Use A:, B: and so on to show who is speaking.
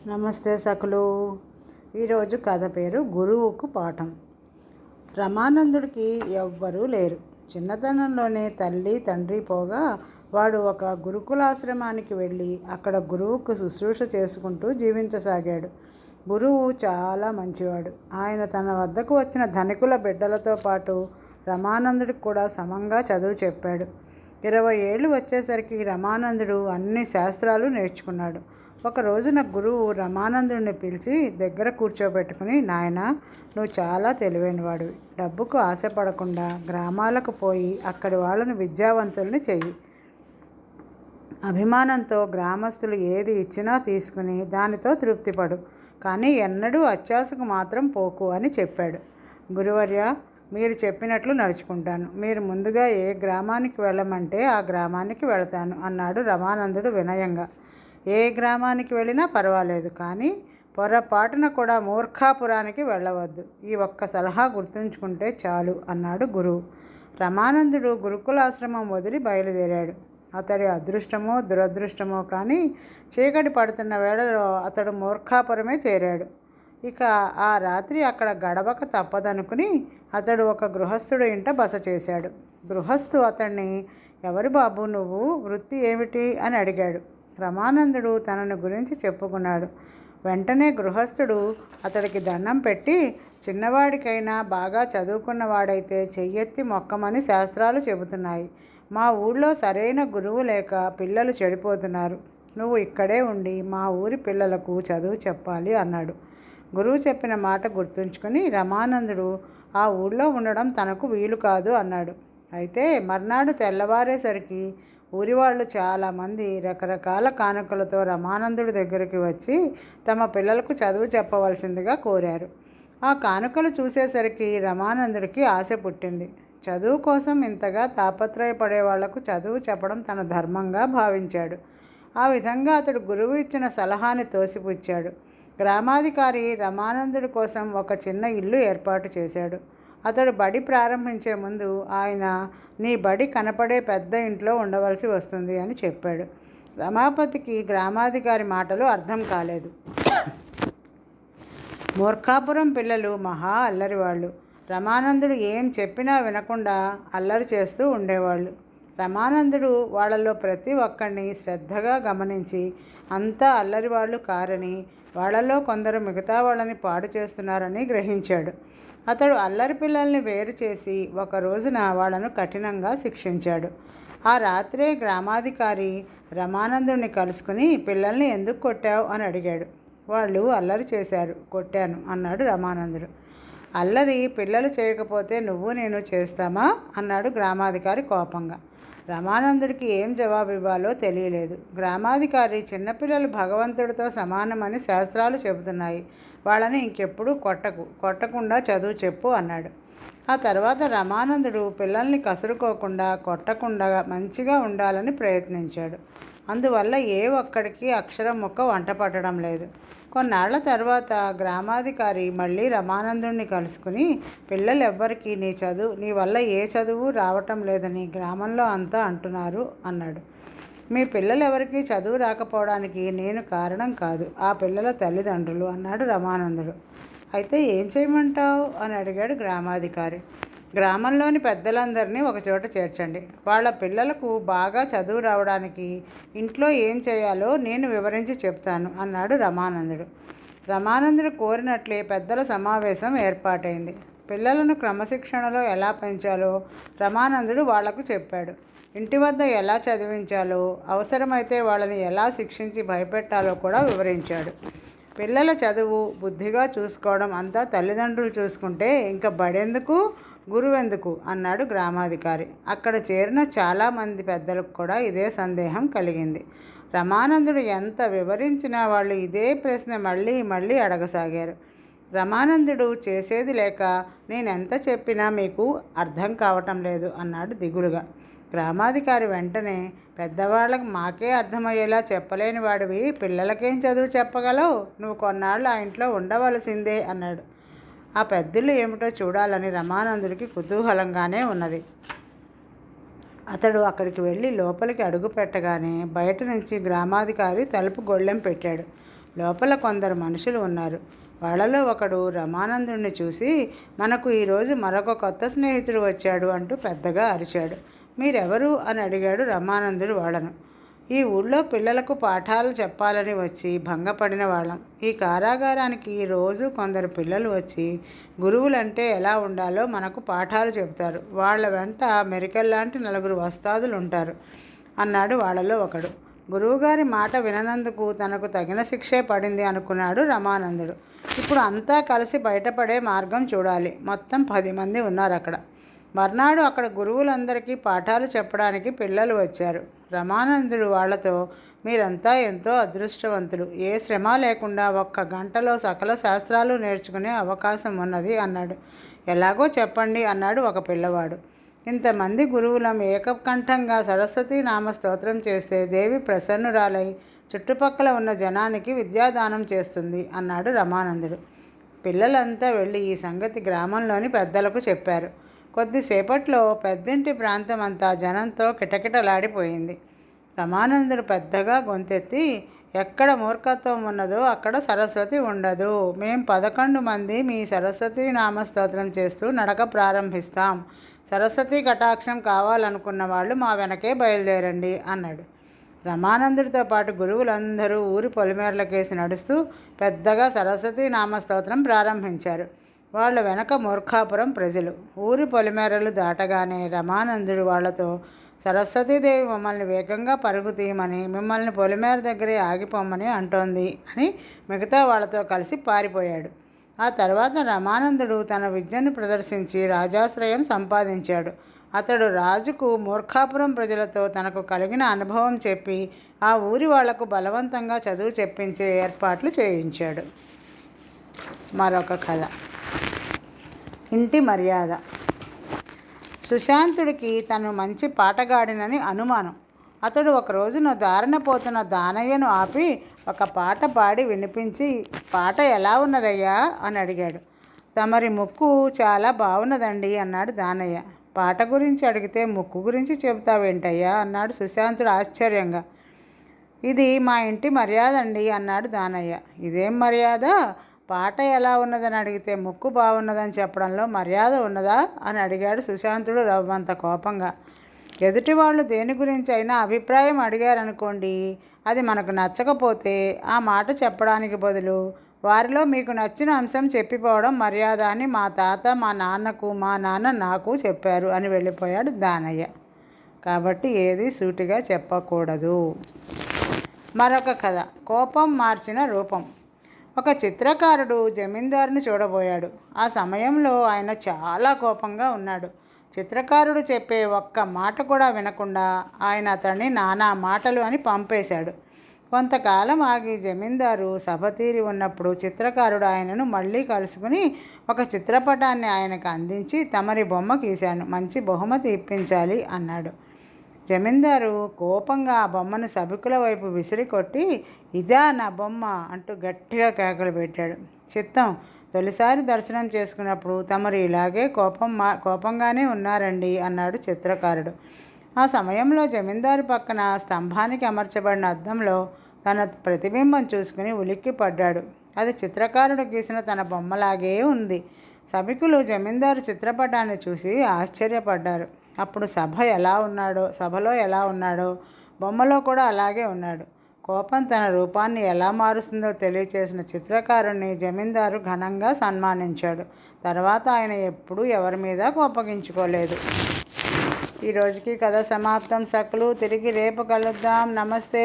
A: నమస్తే సకులు. ఈరోజు కథ పేరు గురువుకు పాఠం. రమానందుడికి ఎవ్వరూ లేరు. చిన్నతనంలోనే తల్లి తండ్రి పోగా వాడు ఒక గురుకులాశ్రమానికి వెళ్ళి అక్కడ గురువుకు శుశ్రూష చేసుకుంటూ జీవించసాగాడు. గురువు చాలా మంచివాడు. ఆయన తన వద్దకు వచ్చిన ధనికుల బిడ్డలతో పాటు రమానందుడికి కూడా సమంగా చదువు చెప్పాడు. 20 ఏళ్ళు వచ్చేసరికి రమానందుడు అన్ని శాస్త్రాలు నేర్చుకున్నాడు. ఒక రోజున గురువు రమానందుడిని పిలిచి దగ్గర కూర్చోబెట్టుకుని, నాయనా, నువ్వు చాలా తెలివైనవాడివి. డబ్బుకు ఆశపడకుండా గ్రామాలకు పోయి అక్కడి వాళ్ళని విద్యావంతుల్ని చెయ్యి. అభిమానంతో గ్రామస్తులు ఏది ఇచ్చినా తీసుకుని దానితో తృప్తిపడు. కానీ ఎన్నడూ అత్యాశకు మాత్రం పోకు అని చెప్పాడు. గురువర్య, మీరు చెప్పినట్లు నడుచుకుంటాను. మీరు ముందుగా ఏ గ్రామానికి వెళ్ళమంటే ఆ గ్రామానికి వెళతాను అన్నాడు రమానందుడు వినయంగా. ఏ గ్రామానికి వెళ్ళినా పర్వాలేదు, కానీ పొరపాటున కూడా మూర్ఖాపురానికి వెళ్ళవద్దు. ఈ ఒక్క సలహా గుర్తుంచుకుంటే చాలు అన్నాడు గురువు. రమానందుడు గురుకులాశ్రమం వదిలి బయలుదేరాడు. అతడి అదృష్టమో దురదృష్టమో కానీ చీకటి పడుతున్న వేళలో అతడు మూర్ఖాపురమే చేరాడు. ఇక ఆ రాత్రి అక్కడ గడవక తప్పదనుకుని అతడు ఒక గృహస్థుడు ఇంట బస చేశాడు. గృహస్థు అతన్ని, ఎవరు బాబు నువ్వు, వృత్తి ఏమిటి అని అడిగాడు. రమానందుడు తనను గురించి చెప్పుకున్నాడు. వెంటనే గృహస్థుడు అతడికి దండం పెట్టి, చిన్నవాడికైనా బాగా చదువుకున్నవాడైతే చెయ్యెత్తి మొక్కమని శాస్త్రాలు చెబుతున్నాయి. మా ఊళ్ళో సరైన గురువు లేక పిల్లలు చెడిపోతున్నారు. నువ్వు ఇక్కడే ఉండి మా ఊరి పిల్లలకు చదువు చెప్పాలి అన్నాడు. గురువు చెప్పిన మాట గుర్తుంచుకొని రమానందుడు ఆ ఊళ్ళో ఉండడం తనకు వీలు కాదు అన్నాడు. అయితే మర్నాడు తెల్లవారేసరికి ఊరివాళ్ళు చాలామంది రకరకాల కానుకలతో రమానందుడి దగ్గరికి వచ్చి తమ పిల్లలకు చదువు చెప్పవలసిందిగా కోరారు. ఆ కానుకలు చూసేసరికి రమానందుడికి ఆశ పుట్టింది. చదువు కోసం ఇంతగా తాపత్రయపడే వాళ్లకు చదువు చెప్పడం తన ధర్మంగా భావించాడు. ఆ విధంగా అతడు గురువు ఇచ్చిన సలహాని తోసిపుచ్చాడు. గ్రామాధికారి రమానందుడి కోసం ఒక చిన్న ఇల్లు ఏర్పాటు చేశాడు. అతడు బడి ప్రారంభించే ముందు ఆయన, నీ బడి కనపడే పెద్ద ఇంట్లో ఉండవలసి వస్తుంది అని చెప్పాడు. రమాపతికి గ్రామాధికారి మాటలు అర్థం కాలేదు. మూర్ఖాపురం పిల్లలు మహా అల్లరివాళ్ళు. రమానందుడు ఏం చెప్పినా వినకుండా అల్లరి చేస్తూ ఉండేవాళ్ళు. రమానందుడు వాళ్ళలో ప్రతి ఒక్కడిని శ్రద్ధగా గమనించి అంతా అల్లరివాళ్ళు కారని, వాళ్ళలో కొందరు మిగతా వాళ్ళని పాడు చేస్తున్నారని గ్రహించాడు. అతడు అల్లరి పిల్లల్ని వేరు చేసి ఒక రోజున వాళ్ళను కఠినంగా శిక్షించాడు. ఆ రాత్రే గ్రామాధికారి రమానందుడిని కలుసుకుని, పిల్లల్ని ఎందుకు కొట్టావు అని అడిగాడు. వాళ్ళు అల్లరి చేశారు, కొట్టాను అన్నాడు రమానందుడు. అల్లరి పిల్లలు చేయకపోతే నువ్వు నేను చేస్తామా అన్నాడు గ్రామాధికారి కోపంగా. రమానందుడికి ఏం జవాబు ఇవ్వాలో తెలియలేదు. గ్రామాధికారి, చిన్నపిల్లలు భగవంతుడితో సమానమని శాస్త్రాలు చెబుతున్నాయి. వాళ్ళని ఇంకెప్పుడు కొట్టకుండా చదువు చెప్పు అన్నాడు. ఆ తర్వాత రమానందుడు పిల్లల్ని కసురుకోకుండా, కొట్టకుండా మంచిగా ఉండాలని ప్రయత్నించాడు. అందువల్ల ఏ ఒక్కడికి అక్షరం ముక్క వంట పట్టడం లేదు. కొన్నాళ్ల తర్వాత గ్రామాధికారి మళ్ళీ రమానందుడిని కలుసుకుని, పిల్లలెవ్వరికీ నీ వల్ల ఏ చదువు రావటం లేదని గ్రామంలో అంతా అంటున్నారు అన్నాడు. మీ పిల్లలెవరికీ చదువు రాకపోవడానికి నేను కారణం కాదు, ఆ పిల్లల తల్లిదండ్రులు అన్నాడు రమానందుడు. అయితే ఏం చేయమంటావు అని అడిగాడు గ్రామాధికారి. గ్రామంలోని పెద్దలందరినీ ఒకచోట చేర్చండి. వాళ్ళ పిల్లలకు బాగా చదువు రావడానికి ఇంట్లో ఏం చేయాలో నేను వివరించి చెప్తాను అన్నాడు రమానందుడు. రమానందుడు కోరినట్లే పెద్దల సమావేశం ఏర్పాటైంది. పిల్లలను క్రమశిక్షణలో ఎలా పెంచాలో రమానందుడు వాళ్లకు చెప్పాడు. ఇంటి వద్ద ఎలా చదివించాలో, అవసరమైతే వాళ్ళని ఎలా శిక్షించి భయపెట్టాలో కూడా వివరించాడు. పిల్లల చదువు బుద్ధిగా చూసుకోవడం అంతా తల్లిదండ్రులు చూసుకుంటే ఇంకా బడెందుకు, గురువెందుకు అన్నాడు గ్రామాధికారి. అక్కడ చేరిన చాలామంది పెద్దలకు కూడా ఇదే సందేహం కలిగింది. రమానందుడు ఎంత వివరించినా వాళ్ళు ఇదే ప్రశ్న మళ్ళీ మళ్ళీ అడగసాగారు. రమానందుడు చేసేది లేక, నేనెంత చెప్పినా మీకు అర్థం కావటం లేదు అన్నాడు దిగులుగా. గ్రామాధికారి వెంటనే, పెద్దవాళ్ళకి మాకే అర్థమయ్యేలా చెప్పలేని వాడివి పిల్లలకేం చదువు చెప్పగలవు, నువ్వు కొన్నాళ్ళు ఆ ఇంట్లో ఉండవలసిందే అన్నాడు. ఆ పెద్దలు ఏమిటో చూడాలని రమానందుడికి కుతూహలంగానే ఉన్నది. అతడు అక్కడికి వెళ్ళి లోపలికి అడుగు పెట్టగానే బయట నుంచి గ్రామాధికారి తలుపు గొళ్ళెం పెట్టాడు. లోపల కొందరు మనుషులు ఉన్నారు. వాళ్ళలో ఒకడు రమానందుడిని చూసి, మనకు ఈరోజు మరొక కొత్త స్నేహితుడు వచ్చాడు అంటూ పెద్దగా అరిచాడు. మీరెవరు అని అడిగాడు రమానందుడు వాళ్ళను. ఈ ఊళ్ళో పిల్లలకు పాఠాలు చెప్పాలని వచ్చి భంగపడిన వాళ్ళం. ఈ కారాగారానికి రోజు కొందరు పిల్లలు వచ్చి గురువులంటే ఎలా ఉండాలో మనకు పాఠాలు చెబుతారు. వాళ్ళ వెంట మెరికల్లాంటి 4 వస్తాదులు ఉంటారు అన్నాడు వాళ్ళలో ఒకడు. గురువుగారి మాట విననందుకు తనకు తగిన శిక్షే పడింది అనుకున్నాడు రమానందుడు. ఇప్పుడు అంతా కలిసి బయటపడే మార్గం చూడాలి. మొత్తం 10 మంది ఉన్నారు అక్కడ. మర్నాడు అక్కడ గురువులందరికీ పాఠాలు చెప్పడానికి పిల్లలు వచ్చారు. రమానందుడు వాళ్లతో, మీరంతా ఎంతో అదృష్టవంతులు. ఏ శ్రమ లేకుండా 1 గంటలో సకల శాస్త్రాలు నేర్చుకునే అవకాశం ఉన్నది అన్నాడు. ఎలాగో చెప్పండి అన్నాడు ఒక పిల్లవాడు. ఇంతమంది గురువులం ఏకకంఠంగా సరస్వతీ నామస్తోత్రం చేస్తే దేవి ప్రసన్నురాలై చుట్టుపక్కల ఉన్న జనానికి విద్యాదానం చేస్తుంది అన్నాడు రమానందుడు. పిల్లలంతా వెళ్ళి ఈ సంగతి గ్రామంలోని పెద్దలకు చెప్పారు. కొద్దిసేపట్లో పెద్దింటి ప్రాంతమంతా జనంతో కిటకిటలాడిపోయింది. రమానందుడు పెద్దగా గొంతెత్తి, ఎక్కడ మూర్ఖత్వం ఉన్నదో అక్కడ సరస్వతి ఉండదు. మేం 11 మంది మీ సరస్వతీ నామస్తోత్రం చేస్తూ నడక ప్రారంభిస్తాం. సరస్వతీ కటాక్షం కావాలనుకున్న వాళ్ళు మా వెనకే బయలుదేరండి అన్నాడు. రమానందుడితో పాటు గురువులందరూ ఊరి పొలిమేరలకేసి నడుస్తూ పెద్దగా సరస్వతీ నామస్తోత్రం ప్రారంభించారు. వాళ్ళ వెనక మూర్ఖాపురం ప్రజలు. ఊరి పొలిమేరలు దాటగానే రమానందుడు వాళ్లతో, సరస్వతీదేవి మమ్మల్ని వేగంగా పరుగు తీయమని, మిమ్మల్ని పొలిమేర దగ్గరే ఆగిపోమని అంటోంది అని మిగతా వాళ్లతో కలిసి పారిపోయాడు. ఆ తర్వాత రమానందుడు తన విద్యను ప్రదర్శించి రాజాశ్రయం సంపాదించాడు. అతడు రాజుకు మూర్ఖాపురం ప్రజలతో తనకు కలిగిన అనుభవం చెప్పి ఆ ఊరి వాళ్లకు బలవంతంగా చదువు చెప్పించే ఏర్పాట్లు చేయించాడు. మరొక కథ. ఇంటి మర్యాద. సుశాంతుడికి తను మంచి పాటగాడినని అనుమానం. అతడు ఒక రోజున దారిన పోతున్న దానయ్యను ఆపి ఒక పాట పాడి వినిపించి, పాట ఎలా ఉన్నదయ్యా అని అడిగాడు. తమరి ముక్కు చాలా బాగున్నదండి అన్నాడు దానయ్య. పాట గురించి అడిగితే ముక్కు గురించి చెబుతావేంటయ్యా అన్నాడు సుశాంతుడు ఆశ్చర్యంగా. ఇది మా ఇంటి మర్యాద అండి అన్నాడు దానయ్య. ఇదేం మర్యాద? పాట ఎలా ఉన్నదని అడిగితే ముక్కు బాగున్నదని చెప్పడంలో మర్యాద ఉన్నదా అని అడిగాడు సుశాంతుడు రవ్వంత కోపంగా. ఎదుటి వాళ్ళు దేని గురించి అయినా అభిప్రాయం అడిగారనుకోండి, అది మనకు నచ్చకపోతే ఆ మాట చెప్పడానికి బదులు వారిలో మీకు నచ్చిన అంశం చెప్పిపోవడం మర్యాద అని మా తాత మా నాన్నకు, మా నాన్న నాకు చెప్పారు అని వెళ్ళిపోయాడు దానయ్య. కాబట్టి ఏది సూటిగా చెప్పకూడదు. మరొక కథ. కోపం మార్చిన రూపం. ఒక చిత్రకారుడు జమీందారుని చూడబోయాడు. ఆ సమయంలో ఆయన చాలా కోపంగా ఉన్నాడు. చిత్రకారుడు చెప్పే ఒక్క మాట కూడా వినకుండా ఆయన అతన్ని నానా మాటలు అని పంపేశాడు. కొంతకాలం ఆగి జమీందారు సభ తీరి ఉన్నప్పుడు చిత్రకారుడు ఆయనను మళ్ళీ కలుసుకుని ఒక చిత్రపటాన్ని ఆయనకు అందించి, తమరి బొమ్మ గీశాను, మంచి బహుమతి ఇప్పించాలి అన్నాడు. జమీందారు కోపంగా ఆ బొమ్మను సభికుల వైపు విసిరి కొట్టి, ఇదా నా బొమ్మ అంటూ గట్టిగా కేకలు పెట్టాడు. చిత్తం, తొలిసారి దర్శనం చేసుకున్నప్పుడు తమరు ఇలాగే కోపంగానే ఉన్నారండి అన్నాడు చిత్రకారుడు. ఆ సమయంలో జమీందారు పక్కన స్తంభానికి అమర్చబడిన అద్దంలో తన ప్రతిబింబం చూసుకుని ఉలిక్కి పడ్డాడు. అది చిత్రకారుడు గీసిన తన బొమ్మలాగే ఉంది. సభికులు జమీందారు చిత్రపటాన్ని చూసి ఆశ్చర్యపడ్డారు. అప్పుడు సభలో ఎలా ఉన్నాడో బొమ్మలో కూడా అలాగే ఉన్నాడు. కోపం తన రూపాన్ని ఎలా మారుస్తుందో తెలియచేసిన చిత్రకారుణ్ణి జమీందారు ఘనంగా సన్మానించాడు. తర్వాత ఆయన ఎప్పుడూ ఎవరి మీద కోపగించుకోలేదు. ఈరోజుకి కథ సమాప్తం. సకలు తిరిగి రేపు కలుద్దాం. నమస్తే.